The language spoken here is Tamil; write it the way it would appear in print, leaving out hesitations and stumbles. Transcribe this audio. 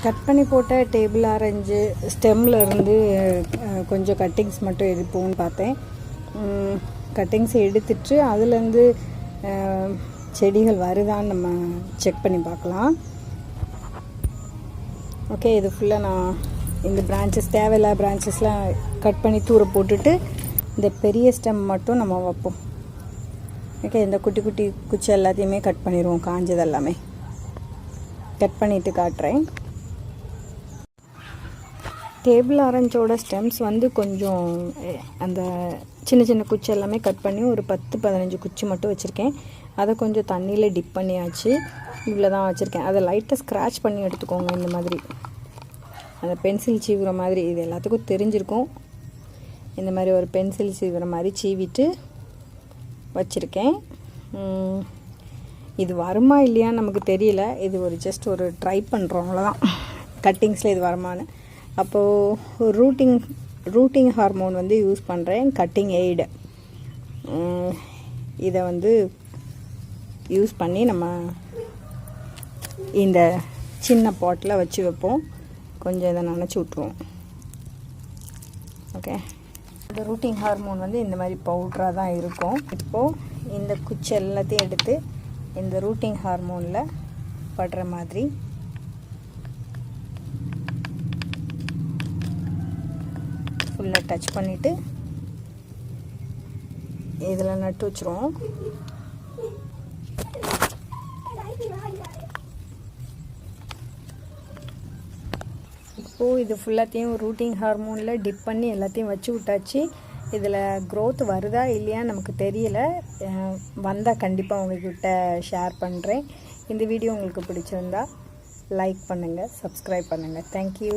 கட் பண்ணி போட்ட டேபிள் ஆரஞ்சு ஸ்டெம்மில் இருந்து கொஞ்சம் கட்டிங்ஸ் மட்டும் எடுப்போம்னு பார்த்தேன். கட்டிங்ஸ் எடுத்துட்டு அதுலேருந்து செடிகள் வருதான்னு நம்ம செக் பண்ணி பார்க்கலாம். ஓகே, இது ஃபுல்லாக நான் இந்த பிரான்ச்சஸ் தேவையில்லாத பிரான்ச்சஸ்லாம் கட் பண்ணி தூர போட்டுட்டு இந்த பெரிய ஸ்டெம் மட்டும் நம்ம வைப்போம். ஓகே, இந்த குட்டி குட்டி குச்சி எல்லாத்தையுமே கட் பண்ணிடுவோம். காஞ்சது எல்லாமே கட் பண்ணிவிட்டு காட்டுறேன். டேபிள் ஆரஞ்சோட ஸ்டெம்ஸ் வந்து கொஞ்சம் அந்த சின்ன சின்ன குச்சி எல்லாமே கட் பண்ணி ஒரு 10-15 குச்சி மட்டும் வச்சுருக்கேன். அதை கொஞ்சம் தண்ணியில் டிப் பண்ணியாச்சு. இவ்வளோ தான் வச்சுருக்கேன். அதை லைட்டாக ஸ்க்ராட்ச் பண்ணி எடுத்துக்கோங்க. இந்த மாதிரி அந்த பென்சில் சீவுற மாதிரி இது எல்லாத்துக்கும் தெரிஞ்சிருக்கும். இந்த மாதிரி ஒரு பென்சில் சீவுற மாதிரி சீவிட்டு வச்சுருக்கேன். இது வருமா இல்லையான்னு நமக்கு தெரியல. இது ஒரு ஜஸ்ட் ஒரு ட்ரை பண்ணுறோம், அவ்வளோதான். கட்டிங்ஸில் இது வருமானு. அப்போது ரூட்டிங் ஹார்மோன் வந்து யூஸ் பண்ணுறேன். கட்டிங் எய்டு இதை வந்து யூஸ் பண்ணி நம்ம இந்த சின்ன பாட்டில் வச்சு வைப்போம். கொஞ்சம் இதை நனைச்சி விட்ருவோம். ஓகே, இந்த ரூட்டிங் ஹார்மோன் வந்து இந்த மாதிரி பவுட்ராக தான் இருக்கும். இப்போது இந்த குச்சி எல்லாத்தையும் எடுத்து இந்த ரூட்டிங் ஹார்மோனில் படுற மாதிரி ஃபுல்லாக டச் பண்ணிவிட்டு இதில் நட்டு வச்சுருவோம். இப்போது இது ஃபுல்லாத்தையும் ரூட்டிங் ஹார்மோனில் டிப் பண்ணி எல்லாத்தையும் வச்சு விட்டாச்சு. இதில் க்ரோத் வருதா இல்லையான்னு நமக்கு தெரியல. வந்தால் கண்டிப்பாக உங்கள்கிட்ட ஷேர் பண்ணுறேன். இந்த வீடியோ உங்களுக்கு பிடிச்சிருந்தா லைக் பண்ணுங்கள், சப்ஸ்கிரைப் பண்ணுங்கள். தேங்க்யூ.